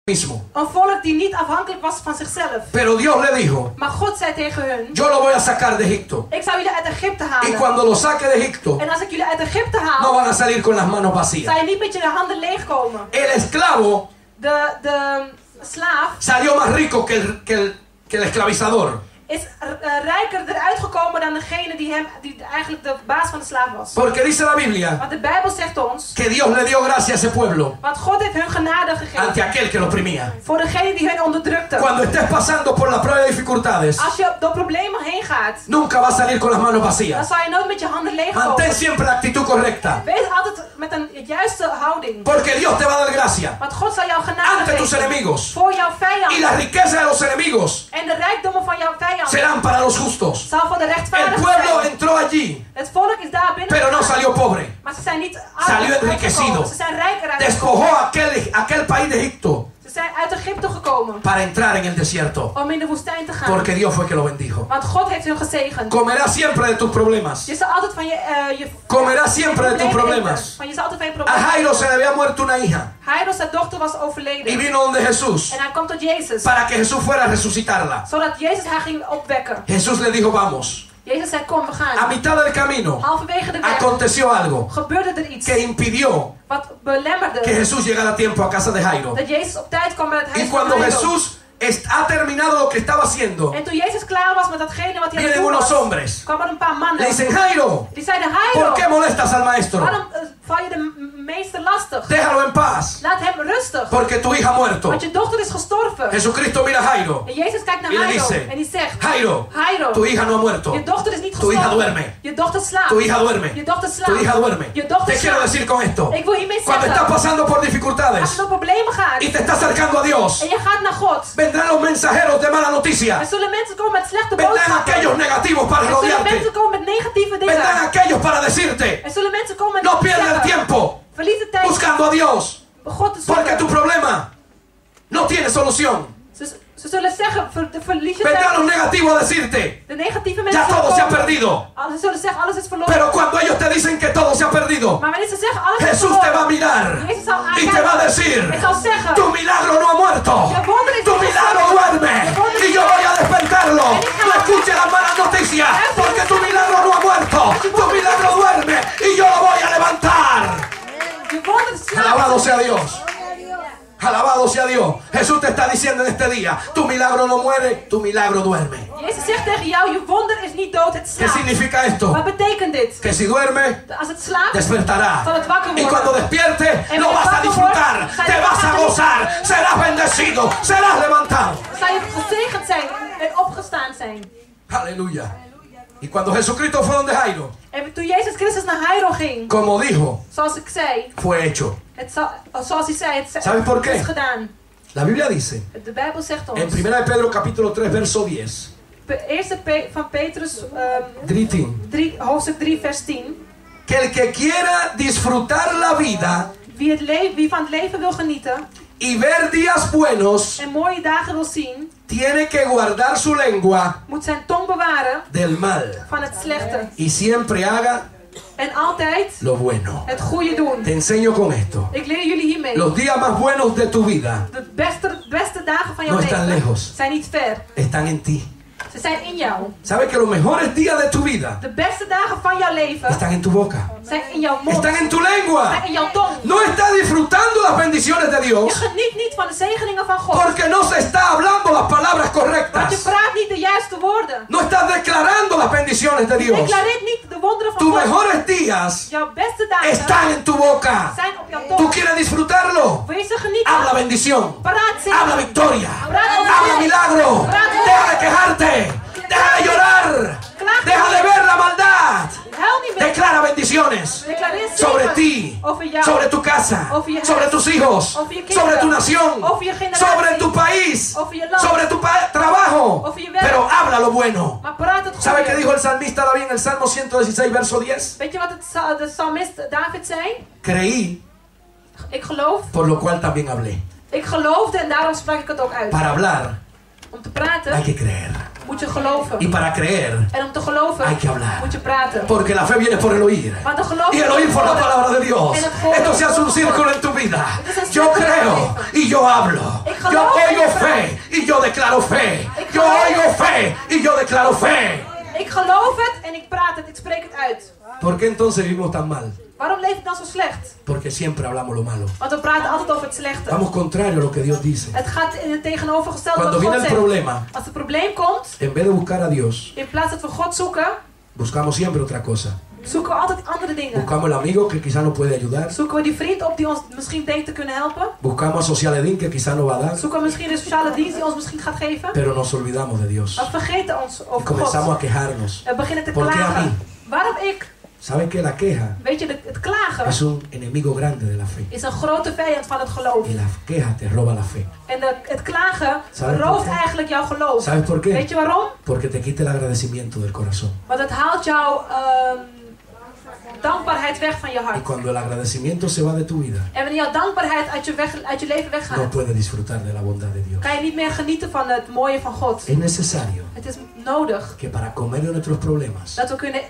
mismo. Een volk die niet afhankelijk was van zichzelf. Pero Dios le dijo, Maar God zei tegen hun, yo lo voy a sacar de Egipto. ik zou jullie uit Egypte Y halen. cuando lo saque de Egipto, En als ik jullie uit Egypte no haal, van a salir con las manos vacías. zou je niet met je handen leeg komen. El esclavo De slaaf salió más rico que el esclavizador. is rijker eruit gekomen dan degene die eigenlijk de baas van de slaaf was. Porque dice la Biblia Want de Bijbel zegt ons, que Dios le dio gracia a ese pueblo want God heeft hun genade ante gegeven aquel que lo oprimía. voor degene die hun onderdrukte. Cuando estés pasando por la prueba de dificultades, Als je door problemen heen gaat, nunca vas a salir con las manos dan vacías. zal je nooit met je handen leeg Mantén komen. siempre la actitud correcta. Wees altijd met een juiste houding. Porque Dios te va a dar gracia Want God zal jou genade ante tus geven enemigos. voor jouw Y la vijanden. riqueza de los enemigos En de rijkdommen van jouw vijanden serán para los justos. zal voor de El rechtvaardigen pueblo zijn. entró allí, Het volk is daar binnen pero no gegaan, salió pobre. maar ze zijn niet Salió arm enriquecido. uitgekomen. Ze zijn rijker Despojó uitgekomen. aquel país de Egipto Ze zijn uit Egypte gekomen para entrar en el desierto. om in de woestijn te gaan. Porque Dios fue que lo bendijo. Want God heeft hun gezegend. Comerás siempre de tus problemas. Je zal altijd van je Comerás siempre de tus problemas. eten. Want je zal altijd van je A problemen Jairo se eten. le había muerto una hija. Jairo, zijn dochter was Y overleden. vino donde Jesús En hij komt tot Jezus. para que Jesús fuera a resucitarla. Zodat Jezus haar ging opwekken. Jesús le dijo, vamos. Jezus zei, kom, we A gaan. mitad del camino Halverwege de weg aconteció algo gebeurde er iets que impidió wat belemmerde que Jesús llegara a tiempo a casa de Jairo. dat Jezus op tijd kwam bij het Y huis van cuando Jairo. Jesús ha terminado lo que estaba haciendo, En toen Jezus klaar was met datgene wat hij aan het vienen doen unos was, hombres. kwamen er een paar Le mannen. dicen, Jairo, Die zeiden, ¿por Jairo, qué molestas al maestro? waarom val je de meester lastig? Déjalo en paz, Laat hem rustig, porque tu hija ha muerto. want je dochter is gestorven. Jesucristo mira a Jairo En Jezus kijkt naar y le Jairo dice, en die zegt, Jairo, Jairo, tu hija no ha muerto. je dochter is niet Tu hija gestorven. duerme. Je dochter slaapt. Tu hija duerme. Je dochter Tu slaapt. hija duerme. Je dochter Te quiero slaapt. decir con esto. Ik wil hiermee Cuando estás zeggen, pasando por als dificultades je door problemen gaat y te estás acercando a Dios, en je gaat naar God, vendrán los mensajeros de mala noticia. er zullen mensen komen met slechte Vendrán boodschappen. aquellos negativos para Er zullen rodearte. mensen komen met negatieve Vendrán dingen. aquellos para decirte, Er zullen mensen komen met no pierdas el zeggen, tiempo verlies de tijd buscando a Dios, om God te porque tu zoeken. problema no tiene solución. Ze zullen zeggen, verlies je Vendrán los tijd. negativos a decirte, De negatieve mensen ya zullen todo se ha komen. perdido. Ze zullen zeggen, alles is verloren. Pero cuando ellos te dicen que todo se ha perdido, Maar wanneer ze zeggen, alles is Jesús te va a verloren, mirar Jezus zal y te va a aankijken decir, en zal zeggen, tu milagro no ha muerto, je wonder is tu niet milagro gestorven. duerme Je wonder y is yo voy a despertarlo. No escuches las malas noticias, porque tu milagro no ha muerto, tu milagro duerme y yo lo voy a levantar. Je wonder slaapt. Alabado sea Dios. Alabado sea Dios. Jesús te está diciendo en este día, tu milagro no muere, tu milagro duerme. Jezus zegt tegen jou, je wonder is niet dood, het ¿Qué slaapt. significa esto? Wat betekent dit? Que si duerme, Als het slaapt, despertará. zal het wakker Y worden. cuando despierte, lo vas a disfrutar, te vas a gozar, serás bendecido, serás levantado. zal je gezegend zijn en opgestaan zijn. Aleluya. Y cuando Jesucristo fue donde Jairo, En toen Jezus Christus naar Jairo ging, como dijo, zoals ik zei, fue hecho. zoals hij zei, ¿Sabes por qué? het is gedaan. La Biblia dice, De Bijbel zegt ons, en 1 de Pedro capítulo 3, verso 10, eerste van Petrus, 3:10, hoofdstuk 3, vers 10. que el que quiera disfrutar la vida Wie van het leven wil genieten y ver días buenos, en mooie dagen wil zien, tiene que guardar su lengua moet zijn tong bewaren del mal van het slechte. y siempre haga En altijd lo bueno. het goede doen. Te enseño con esto. Ik leer jullie hiermee. Los días más buenos de tu vida De beste dagen van jouw no están leven lejos, zijn niet ver. están en ti. Ze zijn in jou. ¿Sabes que los mejores días de tu vida De beste dagen van jouw leven están en tu boca? zijn in jouw mond. Están en tu Zijn lengua. in jouw tong. No estás disfrutando las bendiciones de Je Dios geniet niet van de zegeningen van God. porque no se está hablando las palabras Want je correctas. praat niet de juiste woorden. No estás declarando las bendiciones de Je Dios. declareert niet de wonderen van Tus God. mejores días Jouw beste dagen están en tu boca. zijn op jouw ¿Tú tong. quieres disfrutarlo? Wil je ze genieten? Habla bendición. Praat zegen. Habla victoria. Praat Habla milagro. Deja de quejarte. Deja de llorar. Deja de ver la maldad. Huil niet meer. Declara bendiciones Declareer sobre zegen ti, over jou. sobre tu casa, Over je huis. sobre tus hijos, Over je kinderen. sobre tu nación, Over je generatie. sobre tu país, Over je land. sobre tu trabajo. Over je werk. Pero habla lo bueno. Maar praat het ¿Sabe qué goede. dijo el salmista David en el Salmo 116, verso 10? Weet je wat de psalmist David zei? Creí, Ik geloof. por lo cual también hablé. Ik geloofde en daarom sprak ik het ook uit. Para hablar Om te praten hay que creer. moet je geloven. Y para creer En om te geloven hay que hablar. moet je praten. Porque la fe viene por el oír. Want de geloof Y el oír por la palabra de Dios. Esto se hace un círculo en tu vida. Yo creo y yo hablo. Yo oigo fe y yo declaro fe. Yo oigo fe y yo declaro fe. Ik geloof het en ik praat het. Ik spreek het uit. ¿Por qué entonces vivimos tan mal? Waarom leef ik dan zo slecht? Porque siempre hablamos lo malo. Want we praten altijd over het slechte. Vamos contrario a lo que Dios dice. Het gaat in het tegenovergestelde Cuando wat God viene el zegt. problema, Als het probleem komt, en vez de buscar a Dios, in plaats dat we God zoeken, buscamos siempre otra cosa. zoeken we altijd andere dingen. Buscamos el amigo que quizá nos puede ayudar. Zoeken we die vriend op die ons misschien denkt te kunnen helpen. Buscamos a Socialedín que quizá nos va a dar. Zoeken we misschien de sociale dienst die ons misschien gaat geven. Pero nos olvidamos de Dios. Maar we vergeten ons Y over comenzamos God. a quejarnos. We beginnen te ¿Por qué a mí? klagen. Waarom ik? ¿Saben que la queja Weet je, het klagen es un enemigo grande de la fe? is een grote vijand van het geloof. Y la queja te roba la fe. En het klagen ¿Sabes por rooft qué? eigenlijk jouw geloof. ¿Sabes por qué? Weet je waarom? Porque te quita el agradecimiento del corazón. Want het haalt jouw dankbaarheid weg van je Y hart. cuando el agradecimiento se va de tu vida, En wanneer jouw dankbaarheid uit je leven no weggaat, puedes disfrutar de la bondad de Dios. kan je niet meer genieten van het mooie van God. Es necesario Het is nodig que para comer de nuestros problemas dat we kunnen,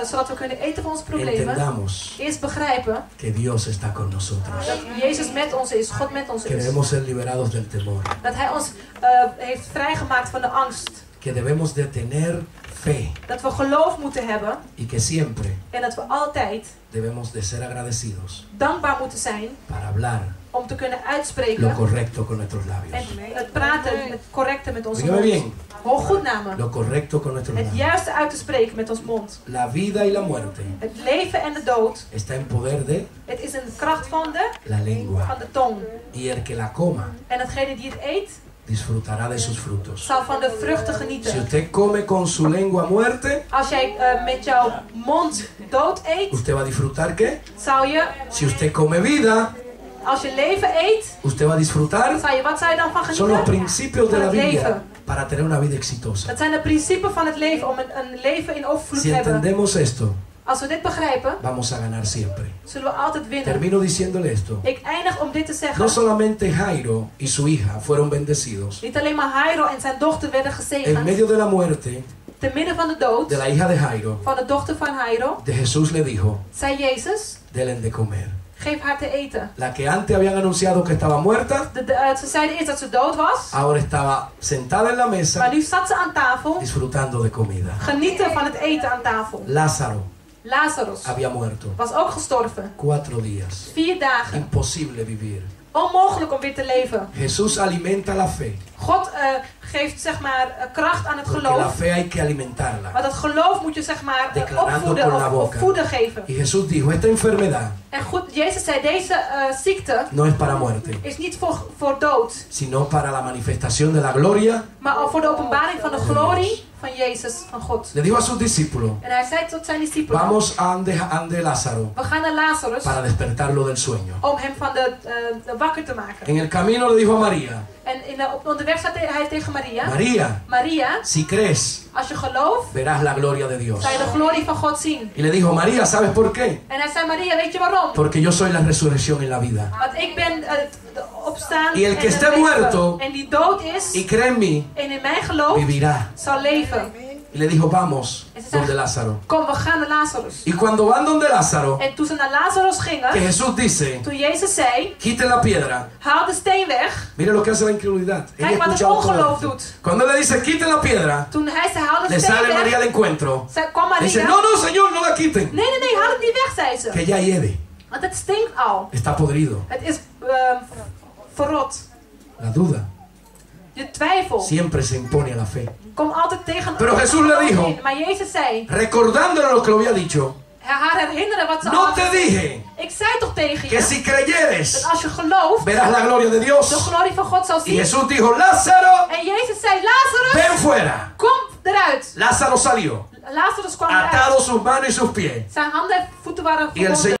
zodat we kunnen eten van onze problemen, entendamos eerst begrijpen que Dios está con nosotros. dat Jezus met ons is, God met ons Que is. debemos ser liberados del temor. Dat Hij ons heeft vrijgemaakt van de angst. Que debemos de tener fe. Dat we geloof moeten hebben Y que siempre en dat we altijd debemos de ser agradecidos dankbaar moeten zijn para hablar om te kunnen lo uitspreken correcto con nuestros en labios. het praten, het correcte met onze Dígame mond. bien. Hoor goed naar me. Lo correcto con nuestros Het labios. juiste uit te spreken met ons mond. La vida y la muerte Het leven en de dood, está en poder de het is in de kracht van la lengua. de tong. Y el que la coma En datgene die het eet, disfrutará de sus frutos. zal van de vruchten Si genieten. usted come con su lengua muerte, Als jij met jouw mond dood eet, usted va a disfrutar ¿qué? zou je, Si usted come vida, als je leven eet, usted va a disfrutar. wat zou je dan van Son los genieten? principios de Van la het Biblia leven. para tener una vida exitosa. Dat zijn de principes van het leven, om een leven in overvloed Si te hebben. entendemos esto, Als we dit begrijpen, vamos a ganar siempre. zullen we altijd winnen. Termino diciéndole esto. Ik eindig om dit te zeggen. No solamente Jairo y su hija fueron bendecidos. Niet alleen maar Jairo en zijn dochter werden En gezegend. medio de la muerte Te midden van de dood de la hija de Jairo, van de dochter van Jairo, de Jesús le dijo, zei Jezus, denle de comer. geef haar te eten. La que antes habían anunciado que estaba muerta, Ze zeiden eerst dat ze dood was, ahora estaba sentada en la maar mesa nu zat ze aan tafel, disfrutando de comida. genieten van het eten aan tafel. Lázaro Lazarus había muerto. was ook gestorven. 4 días. 4 dagen. Imposible vivir. Onmogelijk om weer te leven. Jesús alimenta la fe. God geeft zeg maar kracht aan het Porque la geloof. fe hay que alimentarla. Maar dat geloof moet je zeg maar Declarando opvoeden con la of boca. voeden geven. Y Jesús dijo, esta enfermedad En goed, Jezus zei, deze ziekte no es para muerte, is niet voor dood, sino para la manifestación de la gloria. maar voor de openbaring van de glorie van Jezus, van God. Le dijo a sus discípulos, En hij zei tot zijn discipelen, vamos ande Lázaro we gaan naar Lazarus para despertarlo del sueño. om hem van de wakker te maken. En el camino le dijo a María, En op onderweg zei hij tegen Maria, María, Maria, si crees, als je gelooft, verás la gloria de Dios. zal je de glorie van God zien. Y le dijo, María, ¿sabes por qué? En hij zei, Maria, weet je waarom? Porque yo soy la resurrección y la vida. Want ik ben de opstaan Y el en que het esté leven. muerto En die dood is Y cree en mí, en in mijn geloof vivirá. zal leven. Y le dijo, vamos En ze zei, donde Lázaro. kom, we gaan naar Lazarus. Y cuando van donde Lázaro, En toen ze naar Lazarus que gingen, Jesús dice, toen Jezus zei, quite la piedra. haal de steen weg. Mire lo que hace la incredulidad. Ella Kijk wat het escuchaba todo ongeloof esto. doet. Cuando le dice, quite la piedra, Toen hij zei, haal de le steen sale María al weg, encuentro. kwam Dice, Maria. no, no, Señor, no la quiten. Nee, haal het niet weg, zei ze. Que ya hiede, Want het stinkt al. está podrido. Het is verrot. La duda Je twijfel. siempre se impone a la fe. Kom altijd tegen. Pero Jesús le dijo, Maar Jezus zei, recordándole lo que lo había dicho, haar herinneren wat ze no al te had. dije Ik zei toch tegen que je, si creyeres, dat als je gelooft, verás la gloria de de Dios. glorie van God zal Y zien. Jesús dijo, Lázaro, En Jezus zei, Lazarus, ven fuera. kom eruit. Lázaro salió, Lazarus kwam eruit. atado sus manos y sus pies. Zijn handen en voeten waren Y el verbonden.